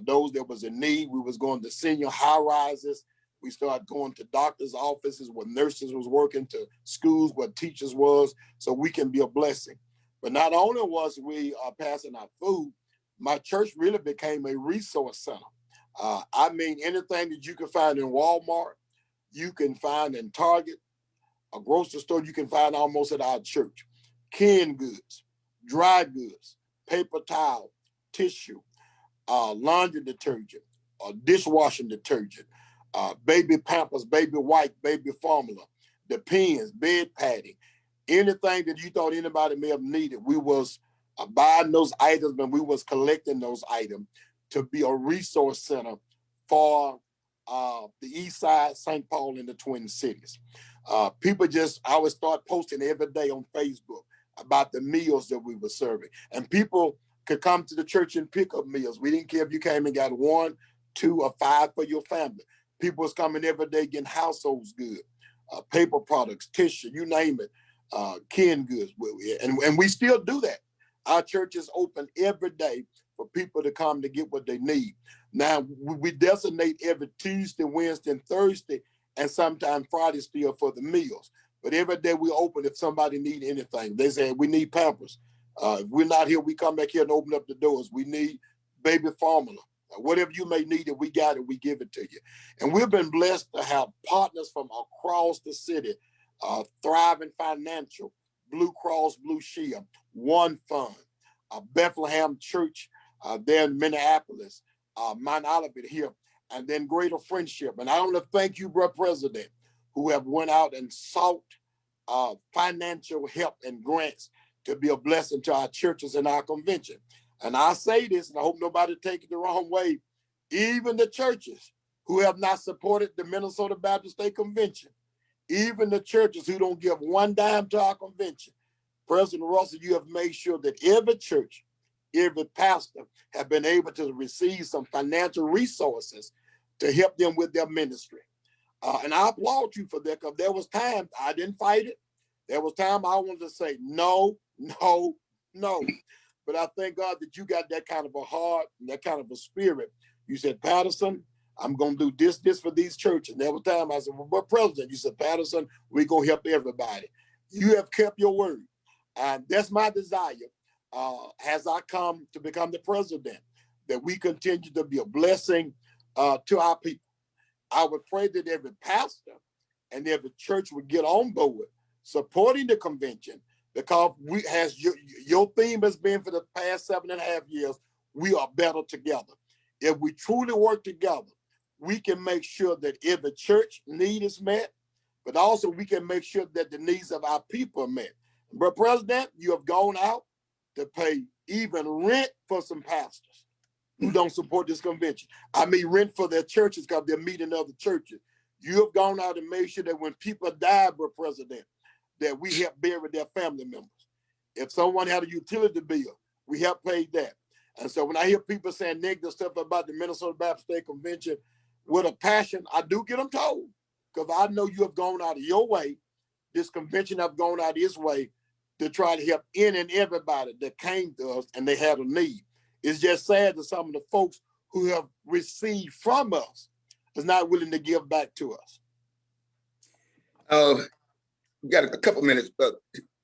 those that was in need. We was going to senior high rises, We started going to doctors' offices where nurses was working, to schools where teachers was, so we can be a blessing. But not only was we passing out food, my church really became a resource center. I mean, anything that you can find in Walmart, you can find in Target, a grocery store, you can find almost at our church. Canned goods, dry goods, paper towel, tissue, laundry detergent, dishwashing detergent, baby Pampers, baby wipe, baby formula, the pens, bed padding, anything that you thought anybody may have needed. We was buying those items, and we was collecting those items to be a resource center for the East Side, St. Paul, and the Twin Cities. People I would start posting every day on Facebook about the meals that we were serving, and people could come to the church and pick up meals. We didn't care if you came and got 1, 2, or 5 for your family. People was coming every day getting households good, paper products, tissue, you name it, canned goods. And we still do that. Our church is open every day for people to come to get what they need. Now, we designate every Tuesday, Wednesday, and Thursday, and sometimes Friday still for the meals. But every day we open if somebody need anything. They say, we need Pampers. If we're not here, we come back here and open up the doors. We need baby formula. Whatever you may need, if we got it, we give it to you. And we've been blessed to have partners from across the city, Thriving Financial, Blue Cross Blue Shield, One Fund, Bethlehem Church there in Minneapolis, Mount Olivet here, and then Greater Friendship. And I want to thank you, Brother President, who have went out and sought financial help and grants to be a blessing to our churches and our convention. And I say this, and I hope nobody take it the wrong way, even the churches who have not supported the Minnesota Baptist State Convention, even the churches who don't give one dime to our convention, President Russell, you have made sure that every church, every pastor have been able to receive some financial resources to help them with their ministry. And I applaud you for that, because there was time I didn't fight it. There was time I wanted to say no, no, no. But I thank God that you got that kind of a heart and that kind of a spirit. You said, Patterson, I'm going to do this for these churches. And there was time I said, well, but President, you said, Patterson, we're going to help everybody. You have kept your word. And that's my desire as I come to become the president, that we continue to be a blessing to our people. I would pray that every pastor and every church would get on board supporting the convention, because your theme has been for the past 7.5 years, we are better together. If we truly work together, we can make sure that every church need is met, but also we can make sure that the needs of our people are met. But President, you have gone out to pay even rent for some pastors who don't support this convention. I mean, rent for their churches because they're meeting other churches. You have gone out and made sure that when people die, but President, that we help bury their family members. If someone had a utility bill, we help pay that. And so when I hear people saying negative stuff about the Minnesota Baptist State Convention with a passion, I do get them told, because I know you have gone out of your way. This convention have gone out its way to try to help any and everybody that came to us and they had a need. It's just sad that some of the folks who have received from us is not willing to give back to us.
We got a couple minutes, but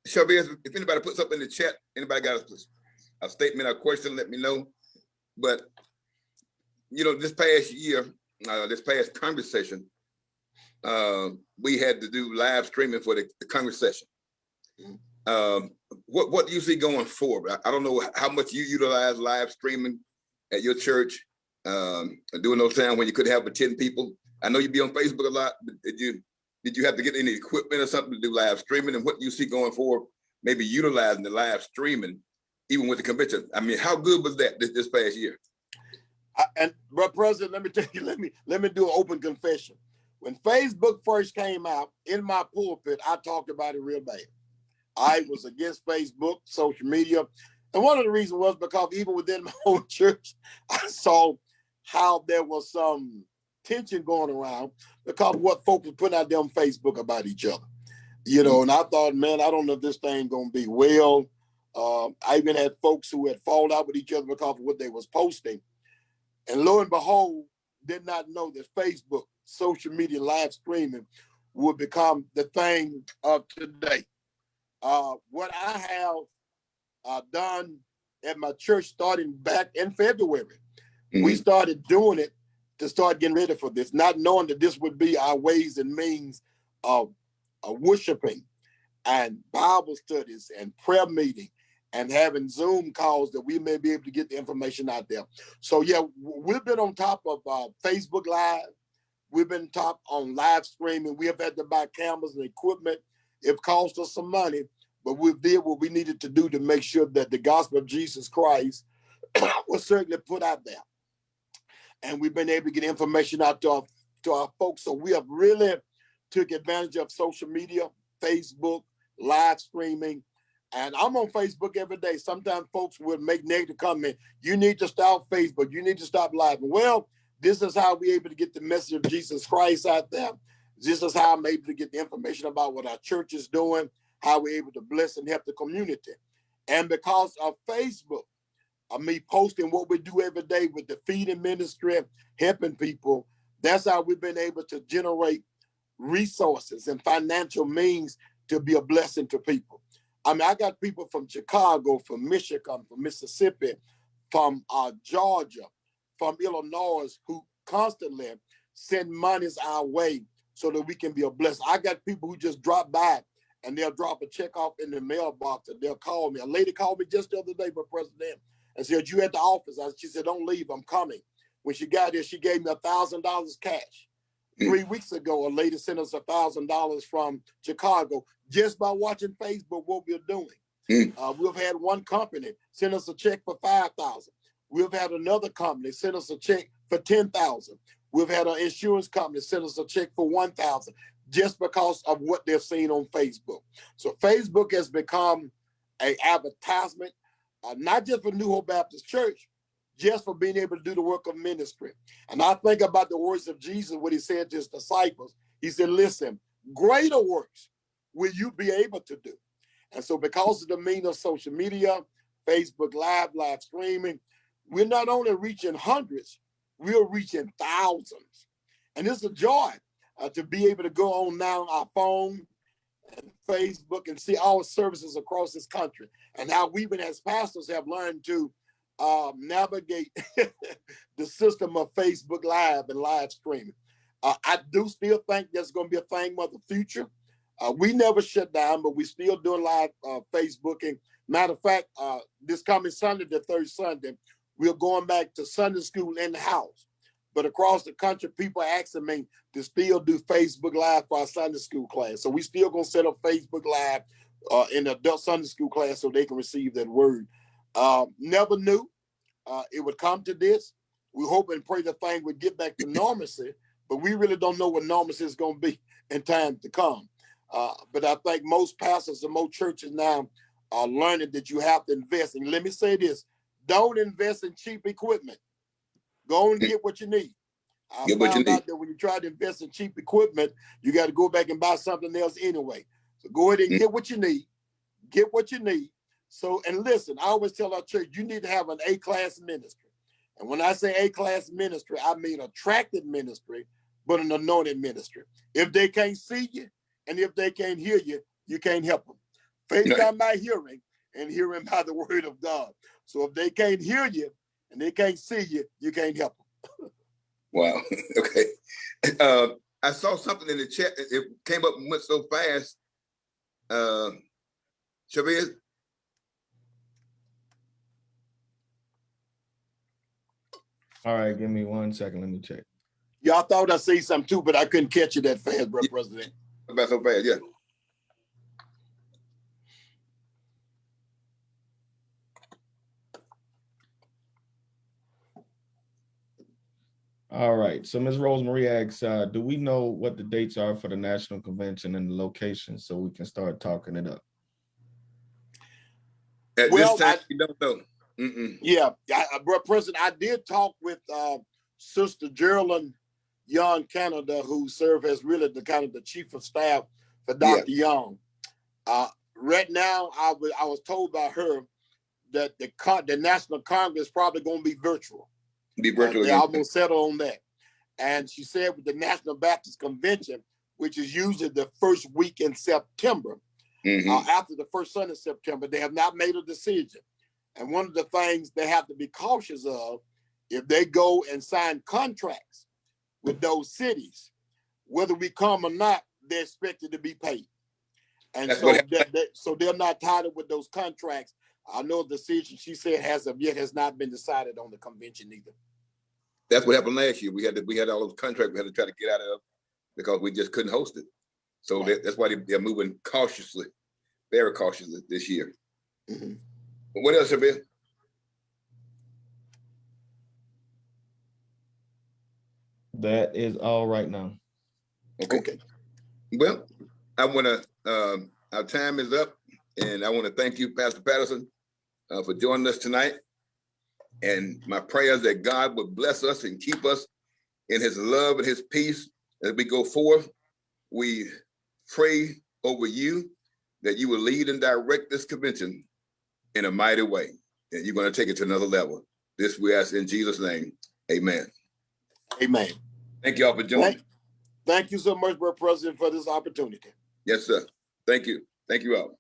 Shelby, if anybody puts something in the chat, anybody got a statement or question, let me know. But, you know, this past year, this past Congress session, we had to do live streaming for the Congress session. What do you see going forward? I don't know how much you utilize live streaming at your church, during those times when you could have 10 people. I know you be on Facebook a lot, but did you have to get any equipment or something to do live streaming? And what do you see going forward, maybe utilizing the live streaming, even with the convention? I mean, how good was that this past year?
And Brother President, let me tell you, let me do an open confession. When Facebook first came out, in my pulpit, I talked about it real bad. I was against Facebook, social media. And one of the reasons was because even within my own church, I saw how there was some tension going around because of what folks were putting out there on Facebook about each other. You know, and I thought, man, I don't know if this thing gonna be well. I even had folks who had fallen out with each other because of what they was posting. And lo and behold, did not know that Facebook social media live streaming will become the thing of today. What I have done at my church starting back in February, we started doing it to start getting ready for this, not knowing that this would be our ways and means of worshiping and Bible studies and prayer meeting and having Zoom calls that we may be able to get the information out there. So yeah, we've been on top of Facebook Live. We've been top on live streaming. We have had to buy cameras and equipment. It cost us some money, but we did what we needed to do to make sure that the gospel of Jesus Christ was certainly put out there. And we've been able to get information out to our folks. So we have really took advantage of social media, Facebook, live streaming. And I'm on Facebook every day. Sometimes folks would make negative comment. You need to stop Facebook. You need to stop live. Well, this is how we're able to get the message of Jesus Christ out there. This is how I'm able to get the information about what our church is doing, how we're able to bless and help the community. And because of Facebook, me posting what we do every day with the feeding ministry, helping people, that's how we've been able to generate resources and financial means to be a blessing to people. I mean, I got people from Chicago, from Michigan, from Mississippi, from Georgia, from Illinois, who constantly send monies our way so that we can be a blessing. I got people who just drop by and they'll drop a check off in the mailbox and they'll call me. A lady called me just the other day, my president, and said, "You at the office?" She said, "Don't leave, I'm coming." When she got there, she gave me $1,000 cash. 3 weeks ago, a lady sent us $1,000 from Chicago just by watching Facebook what we're doing. We've had one company send us a check for $5,000. We've had another company send us a check for $10,000. We've had an insurance company send us a check for $1,000 just because of what they're seeing on Facebook. So Facebook has become an advertisement, not just for New Hope Baptist Church, just for being able to do the work of ministry. And I think about the words of Jesus, what he said to his disciples. He said, "Listen, greater works will you be able to do." And so because of the means of social media, Facebook Live, live streaming, we're not only reaching hundreds, we're reaching thousands. And it's a joy to be able to go on now our phone and Facebook and see our services across this country and how we, even as pastors, have learned to navigate the system of Facebook Live and live streaming. I do still think that's going to be a thing of the future. We never shut down, but we still doing live Facebooking. Matter of fact, this coming Sunday, the third Sunday, we're going back to Sunday school in the house. But across the country, people are asking me to still do Facebook Live for our Sunday school class. So we still going to set up Facebook Live in the adult Sunday school class so they can receive that word. Never knew it would come to this. We hope and pray the thing would get back to normalcy, but we really don't know what normalcy is going to be in time to come. But I think most pastors and most churches now are learning that you have to invest. And let me say this, don't invest in cheap equipment. Go and get what you need. I found out that when you try to invest in cheap equipment, you got to go back and buy something else anyway. So go ahead and get what you need. Get what you need. So, and listen, I always tell our church, you need to have an A-class ministry. And when I say A-class ministry, I mean attractive ministry, but an anointed ministry. If they can't see you and if they can't hear you, you can't help them. Faith comes by hearing and hearing by the word of God. So if they can't hear you and they can't see you, you can't help them.
Wow. Okay. I saw something in the chat. It came up and went so fast. Shabir?
All right, give me 1 second. Let me check.
Y'all thought I say something too, but I couldn't catch it that fast, bro, President.
About so fast, yeah.
All right. So Ms. Rosemary asks, do we know what the dates are for the national convention and the location so we can start talking it up?
At this time, we don't know.
Yeah, bro, President, I did talk with Sister Geraldine Young Canada, who served as really the kind of the chief of staff for Dr. Young. Right now, I was told by her that the National Congress is probably going to be virtual.
Be virtual.
They almost settled on that. And she said with the National Baptist Convention, which is usually the first week in September, after the first Sunday in September, they have not made a decision. And one of the things they have to be cautious of, if they go and sign contracts with those cities, whether we come or not, they're expected to be paid. And so they're not tied up with those contracts. I know the decision she said has not been decided on the convention either.
That's what happened last year. We had all those contracts we had to try to get out of because we just couldn't host it. So that's why they're moving cautiously, very cautiously this year. What else have been?
That is all right now.
Okay. Well, I want to, our time is up, and I want to thank you, Pastor Patterson, for joining us tonight. And my prayer is that God would bless us and keep us in his love and his peace as we go forth. We pray over you that you will lead and direct this convention in a mighty way, and you're going to take it to another level. This we ask in Jesus' name. Amen.
Amen.
Thank you all for joining.
Thank you so much, Brother President, for this opportunity.
Yes, sir. Thank you. Thank you all.